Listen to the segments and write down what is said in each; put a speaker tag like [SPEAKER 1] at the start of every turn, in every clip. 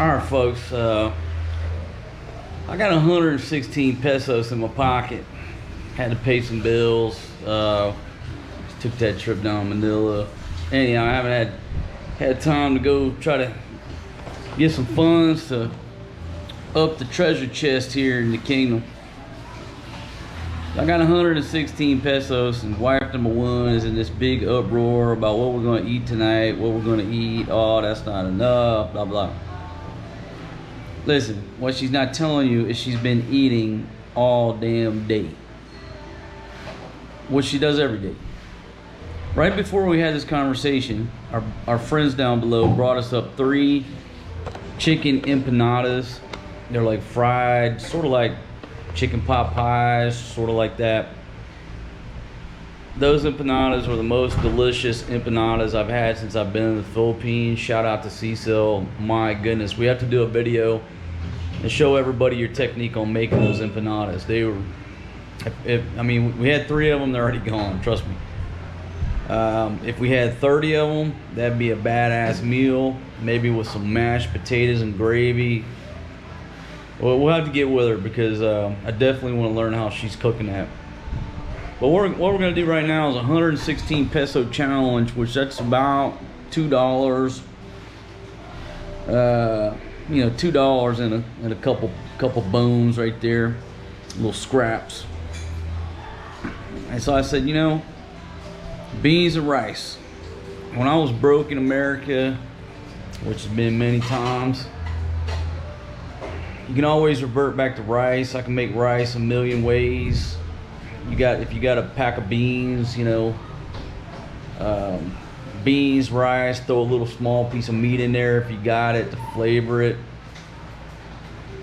[SPEAKER 1] Alright folks, I got 116 pesos in my pocket. Had to pay some bills. Took that trip down Manila. Anyhow, I haven't had time to go try to get some funds to up the treasure chest here in the kingdom. I got 116 pesos, and wife number one is in this big uproar about what we're going to eat tonight, what we're going to eat. Oh, that's not enough, blah blah. Listen, what she's not telling you is she's been eating all damn day, what she does every day. Right before we had this conversation, our friends down below brought us up 3 chicken empanadas. They're like fried, sort of like chicken pot pies, sort of like that. Those empanadas were the most delicious empanadas I've had since I've been in the Philippines. Shout out to Cecil. My goodness, we have to do a video and show everybody your technique on making those empanadas. They were, I mean, we had 3 of them, they're already gone, trust me. If we had 30 of them, that'd be a badass meal, maybe with some mashed potatoes and gravy. Well, we'll have to get with her because I definitely want to learn how she's cooking that. But what we're going to do right now is a 116 peso challenge, which that's about $2. You know, $2 and a couple bones right there, little scraps. And so I said, you know, beans and rice. When I was broke in America, which has been many times, you can always revert back to rice. I can make rice a million ways. If you got a pack of beans, you know, beans, rice, throw a little small piece of meat in there if you got it to flavor it.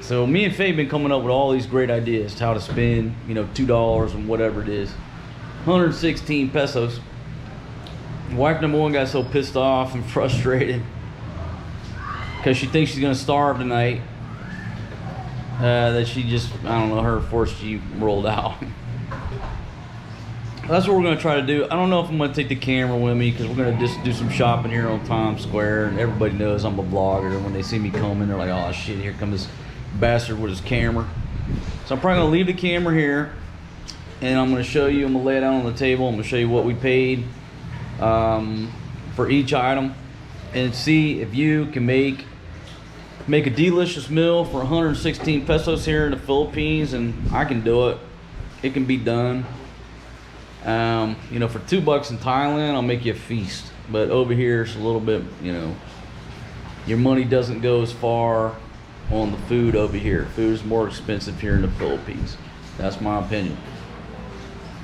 [SPEAKER 1] So me and Faye been coming up with all these great ideas how to spend, you know, $2 and whatever it is. 116 pesos. Wife number one got so pissed off and frustrated because she thinks she's gonna starve tonight. That she just, I don't know, her force she rolled out. That's what we're going to try to do. I don't know if I'm going to take the camera with me because we're going to just do some shopping here on Times Square, and everybody knows I'm a blogger. When they see me coming, they're like, oh shit, here comes this bastard with his camera. So I'm probably going to leave the camera here, and I'm going to show you, I'm going to lay it out on the table, I'm going to show you what we paid for each item, and see if you can make a delicious meal for 116 pesos here in the Philippines. And I can do it. It can be done. You know, for $2 in Thailand, I'll make you a feast. But over here, it's a little bit, you know, your money doesn't go as far on the food over here. Food is more expensive here in the Philippines. That's my opinion.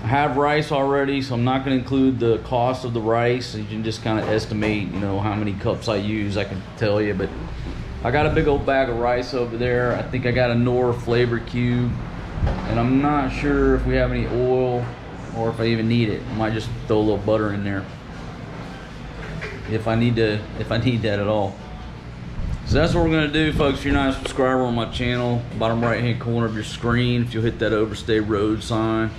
[SPEAKER 1] I have rice already, so I'm not going to include the cost of the rice. You can just kind of estimate, you know, how many cups I use. I can tell you, but I got a big old bag of rice over there. I think I got a Knorr flavor cube, and I'm not sure if we have any oil or if I even need it. I might just throw a little butter in there if I need that at all. So that's what we're gonna do, folks. If you're not a subscriber on my channel, bottom right hand corner of your screen, if you'll hit that overstay road sign,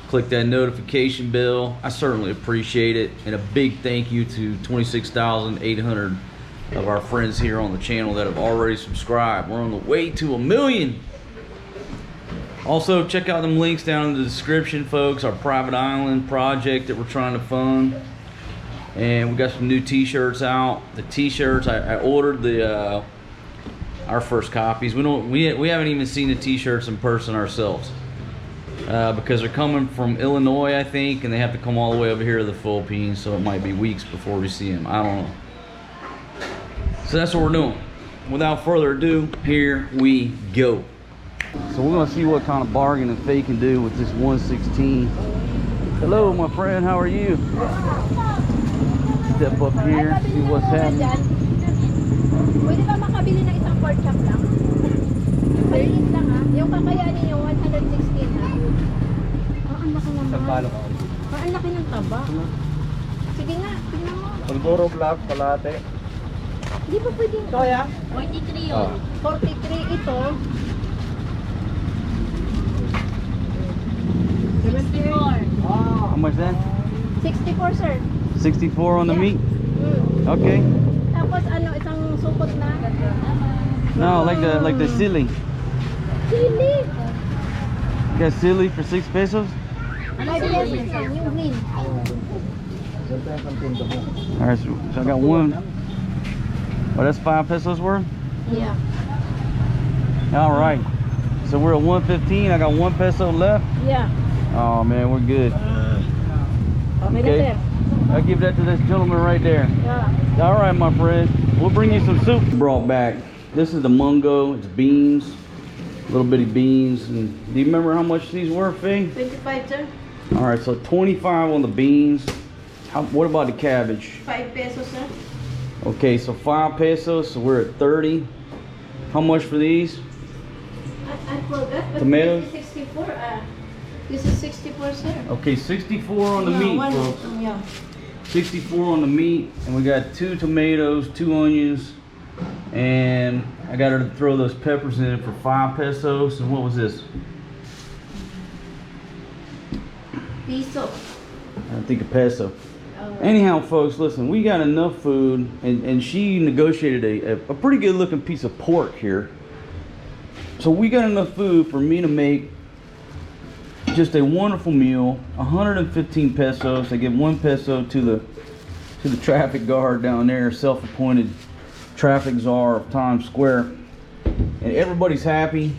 [SPEAKER 1] click that notification bell, I certainly appreciate it. And a big thank you to 26,800 of our friends here on the channel that have already subscribed. We're on the way to 1 million. Also, check out them links down in the description, folks. Our private island project that we're trying to fund, and we got some new t-shirts out. The t-shirts, I ordered our first copies. We haven't even seen the t-shirts in person ourselves because they're coming from Illinois, I think, and they have to come all the way over here to the Philippines, so it might be weeks before we see them. I don't know. So that's what we're doing. Without further ado, here we go. So we're gonna see what kind of bargaining Faye can do with this 116. Hello, my friend, how are you? Step up here, see what's happening.
[SPEAKER 2] Pwede ba makabili ng isang pork chop lang? Maliit lang ha. Yung kakayanin yung 116 ha. Ang laki naman. Ang laki ng taba. Sige nga, tingnan mo.
[SPEAKER 3] Pagduro black, palate.
[SPEAKER 2] Hindi pa pwede.
[SPEAKER 3] Kaya?
[SPEAKER 2] 43 yun. 43 ito. 64.
[SPEAKER 1] How much then?
[SPEAKER 2] 64, sir.
[SPEAKER 1] 64 on the meat?
[SPEAKER 2] Mm.
[SPEAKER 1] Okay.
[SPEAKER 2] Tapos Tapos ano, isang supot na.
[SPEAKER 1] No, like the silly.
[SPEAKER 2] Chili.
[SPEAKER 1] You got silly for 6 pesos?
[SPEAKER 2] 5 pesos lang, yung green.
[SPEAKER 1] Alright, so I got one. Oh, that's 5 pesos worth?
[SPEAKER 2] Yeah.
[SPEAKER 1] Alright. So we're at 115. I got 1 peso left.
[SPEAKER 2] Yeah.
[SPEAKER 1] Oh man, we're good.
[SPEAKER 2] Okay.
[SPEAKER 1] I'll give that to this gentleman right there.
[SPEAKER 2] Yeah.
[SPEAKER 1] Alright, my friend. We'll bring you some soup. Brought back. This is the mungo. It's beans. Little bitty beans. And do you remember how much these were, Faye?
[SPEAKER 2] 25, sir.
[SPEAKER 1] Alright, so 25 on the beans. What about the cabbage?
[SPEAKER 2] 5 pesos, sir.
[SPEAKER 1] Okay, so 5 pesos, so we're at 30. How much for these?
[SPEAKER 2] I forgot, but
[SPEAKER 1] Tomatoes?
[SPEAKER 2] this is 64. This is 64, sir.
[SPEAKER 1] Okay, 64 on the meat, folks.
[SPEAKER 2] Yeah.
[SPEAKER 1] 64 on the meat, and we got 2 tomatoes, 2 onions, and I got her to throw those peppers in for 5 pesos. And what was this?
[SPEAKER 2] Peso.
[SPEAKER 1] I think a peso. Anyhow, folks, listen, we got enough food, and she negotiated a pretty good looking piece of pork here. So we got enough food for me to make just a wonderful meal. 115 pesos. I give 1 peso to the traffic guard down there, self-appointed traffic czar of Times Square, and everybody's happy.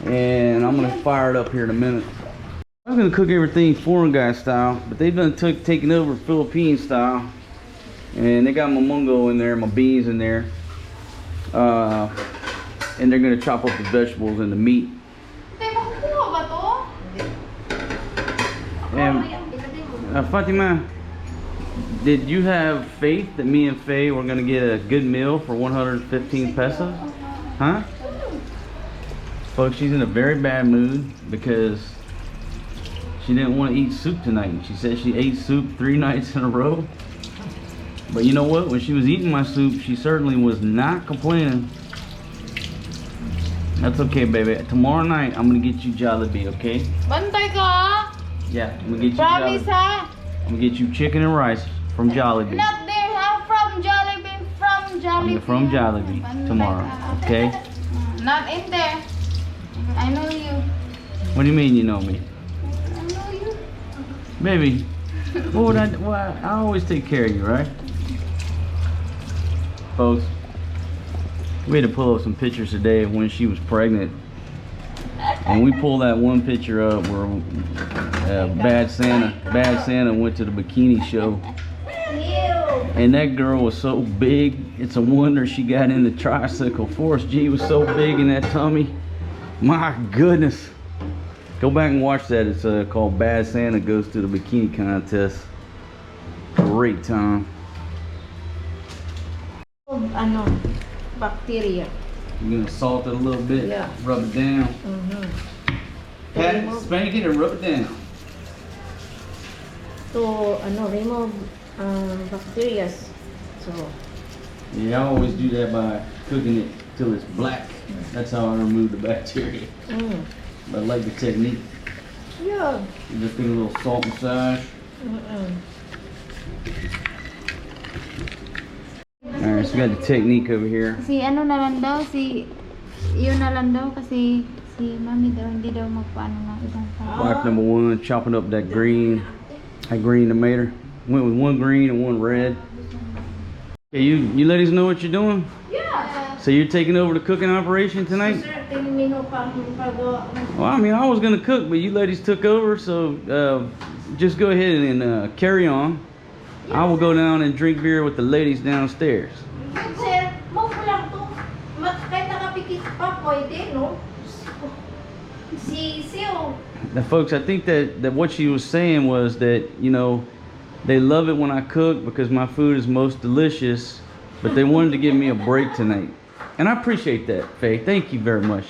[SPEAKER 1] And I'm gonna fire it up here in a minute. I'm gonna cook everything foreign guy style, but they've done taking over Philippine style, and they got my mungo in there, my beans in there, and they're gonna chop up the vegetables and the meat. And Fatima, did you have faith that me and Faye were gonna get a good meal for 115 pesos? Huh? Folks, she's in a very bad mood because she didn't want to eat soup tonight. She said she ate soup 3 nights in a row. But you know what? When she was eating my soup, she certainly was not complaining. That's okay, baby. Tomorrow night, I'm going to get you Jollibee, okay?
[SPEAKER 3] Bantay ka!
[SPEAKER 1] Yeah, I'm going to get you
[SPEAKER 3] Promise,
[SPEAKER 1] Jollibee.
[SPEAKER 3] ha?
[SPEAKER 1] I'm going to get you chicken and rice from Jollibee.
[SPEAKER 3] Not there, ha? From Jollibee, from Jollibee.
[SPEAKER 1] I'm from Jollibee
[SPEAKER 3] Bantay
[SPEAKER 1] tomorrow,
[SPEAKER 3] ka.
[SPEAKER 1] okay?
[SPEAKER 3] Not in there. I know you.
[SPEAKER 1] What do you mean you know me?
[SPEAKER 3] I know you.
[SPEAKER 1] Baby, what would I always take care of you, right? Folks, we had to pull up some pictures today of when she was pregnant. And we pulled that one picture up where Bad Santa went to the bikini show. And that girl was so big, it's a wonder she got in the tricycle. Forrest G was so big in that tummy. My goodness. Go back and watch that. It's called Bad Santa Goes to the Bikini Contest. Great time.
[SPEAKER 2] Ano, bacteria.
[SPEAKER 1] You're gonna salt it a little bit,
[SPEAKER 2] Yeah.
[SPEAKER 1] rub it down. Pat it,
[SPEAKER 2] Remove-
[SPEAKER 1] spank it, and rub it down.
[SPEAKER 2] To remove bacteria. So,
[SPEAKER 1] Yeah, I always do that by cooking it till it's black. That's how I remove the bacteria. I like the technique.
[SPEAKER 2] yeah.
[SPEAKER 1] You just do a little salt massage. Alright, so we got the technique over here.
[SPEAKER 3] Si ano na lang daw, yun na lang daw kasi si mami daw hindi daw magpaano ng ibang tao.
[SPEAKER 1] Block number 1, chopping up that green tomato. Went with 1 green and 1 red. Okay, you ladies know what you're doing?
[SPEAKER 2] Yeah.
[SPEAKER 1] So you're taking over the cooking operation tonight?
[SPEAKER 2] Sir, 10 minutes pa pagawa.
[SPEAKER 1] Well, I mean, I was gonna cook, but you ladies took over, so just go ahead and carry on. I will go down and drink beer with the ladies downstairs.
[SPEAKER 2] Sir, mo ko lang to. Kahit nakapikit pa, pwede, no? Sisiw.
[SPEAKER 1] Now, folks, I think that what she was saying was that, you know, they love it when I cook because my food is most delicious, but they wanted to give me a break tonight. And I appreciate that, Faye. Thank you very much.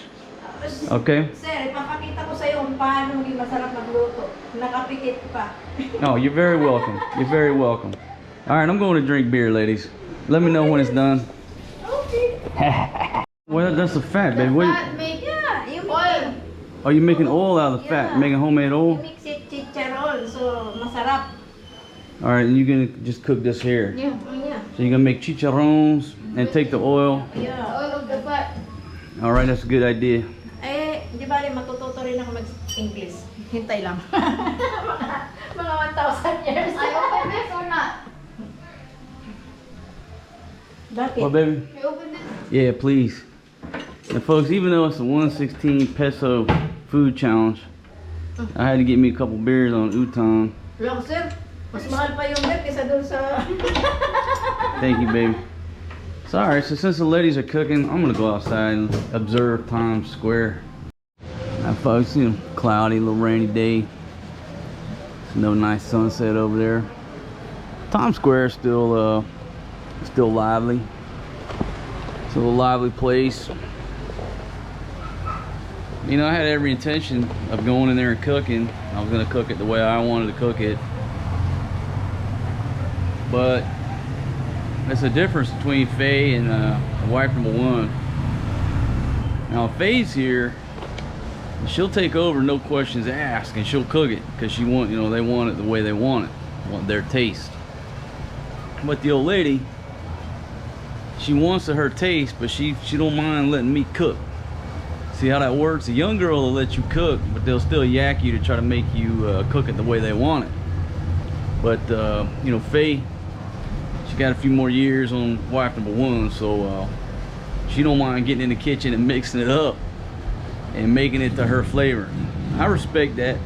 [SPEAKER 1] Okay?
[SPEAKER 2] Sir, ipapakita ko sa'yo kung paano maging masarap magluto. Nakapikit pa.
[SPEAKER 1] Oh, you're very welcome. You're very welcome. All right, I'm going to drink beer, ladies. Let me know when it's done.
[SPEAKER 2] Okay.
[SPEAKER 1] Well, that's the fat, baby. What,
[SPEAKER 2] Yeah, you oil.
[SPEAKER 1] are you making oil out of the fat?
[SPEAKER 2] Yeah.
[SPEAKER 1] Making homemade
[SPEAKER 2] You
[SPEAKER 1] oil?
[SPEAKER 2] mix it chicharron, so masarap.
[SPEAKER 1] All right, and you're going to just cook this here.
[SPEAKER 2] Yeah. Yeah.
[SPEAKER 1] So you're gonna make chicharrones and take the oil.
[SPEAKER 2] Yeah.
[SPEAKER 3] Oil of the butt.
[SPEAKER 1] All right, that's a good idea.
[SPEAKER 2] Eh, di ba rin matututo rin ako mag-English. Hintay lang. mga 1,000 years.
[SPEAKER 3] I open this or not?
[SPEAKER 2] Bakit?
[SPEAKER 1] Well, baby.
[SPEAKER 3] You open this?
[SPEAKER 1] Yeah, please. And folks, even though it's a 116 peso food challenge, I had to get me a couple beers on Utong.
[SPEAKER 2] Lang, sir. Mas mahal pa yung milk kaysa dun sa...
[SPEAKER 1] Thank you, baby. So, all right, so since the ladies are cooking, I'm gonna go outside and observe Times Square. Now, folks, you know, cloudy, little rainy day. There's no nice sunset over there. Times Square is still lively. It's a little lively place. You know, I had every intention of going in there and cooking. I was gonna cook it the way I wanted to cook it. But there's a difference between Faye and wife number one. Now Faye's here, she'll take over, no questions asked, and she'll cook it because she want, you know, they want it the way they want it, want their taste. But the old lady, she wants her taste, but she don't mind letting me cook. See how that works? A young girl will let you cook, but they'll still yak you to try to make you cook it the way they want it. But you know, Faye, she got a few more years on wife number one, so she don't mind getting in the kitchen and mixing it up and making it to her flavor. I respect that.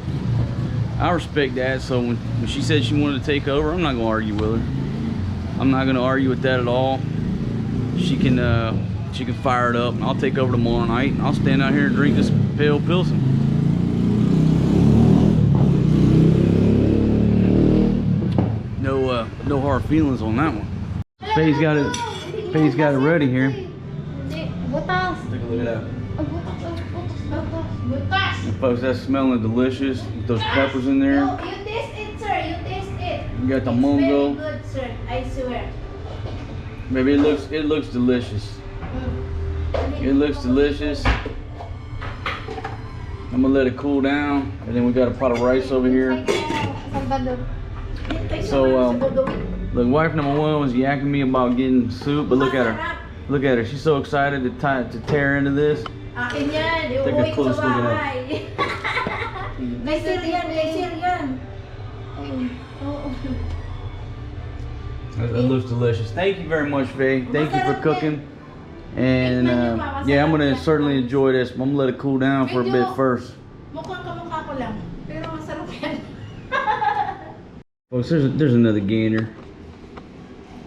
[SPEAKER 1] I respect that. So when she said she wanted to take over, I'm not gonna argue with her. I'm not gonna argue with that at all. She can fire it up, and I'll take over tomorrow night, and I'll stand out here and drink this pale pilsen. No hard feelings on that one. Faye's got it ready here.
[SPEAKER 3] Butas.
[SPEAKER 1] Take a look at that.
[SPEAKER 3] Butas.
[SPEAKER 1] And folks, that's smelling delicious with those peppers in there.
[SPEAKER 2] No, you taste it, sir. You taste it.
[SPEAKER 1] You got the
[SPEAKER 2] It's
[SPEAKER 1] mungo.
[SPEAKER 2] very good, sir. I swear.
[SPEAKER 1] Maybe it looks delicious. It looks delicious. I'm gonna let it cool down, and then we got a pot of rice over here.
[SPEAKER 3] Salvador.
[SPEAKER 1] So look, wife number one was yakking me about getting soup, but look at her. Look at her. She's so excited to tear into this.
[SPEAKER 2] Akin yan.
[SPEAKER 1] Take a
[SPEAKER 2] Uuwi ko
[SPEAKER 1] close
[SPEAKER 2] sa
[SPEAKER 1] look at
[SPEAKER 2] bahay. May sir yan. May sir yan.
[SPEAKER 1] That looks delicious. Thank you very much, Faye. Thank you for cooking. And yeah, I'm gonna certainly enjoy this. I'm gonna let it cool down for a bit first.
[SPEAKER 2] Mukhang kamukha ko lang. Pero masarap yan.
[SPEAKER 1] Folks, there's another gainer.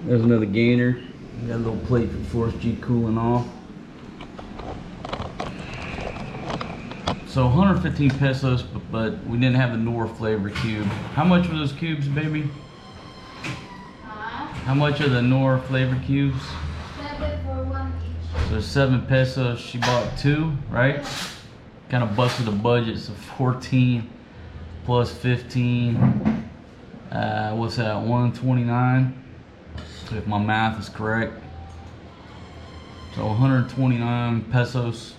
[SPEAKER 1] There's another gainer. We got a little plate for Force G cooling off. So 115 pesos, but we didn't have the Nor flavor cube. How much were those cubes, baby? How much are the Nor flavor cubes?
[SPEAKER 3] 7 for 1 each.
[SPEAKER 1] So 7 pesos. She bought 2, right? Kind of busted the budget. So 14 plus 15. What's that? 129. So if my math is correct. So 129 pesos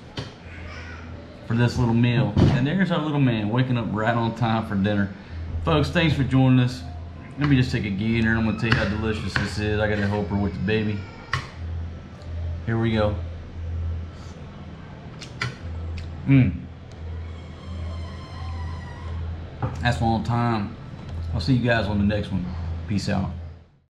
[SPEAKER 1] for this little meal. And there's our little man waking up right on time for dinner. Folks, thanks for joining us. Let me just take a gainer. I'm gonna tell you how delicious this is. I got to help her with the baby. Here we go. That's a long time. I'll see you guys on the next one. Peace out.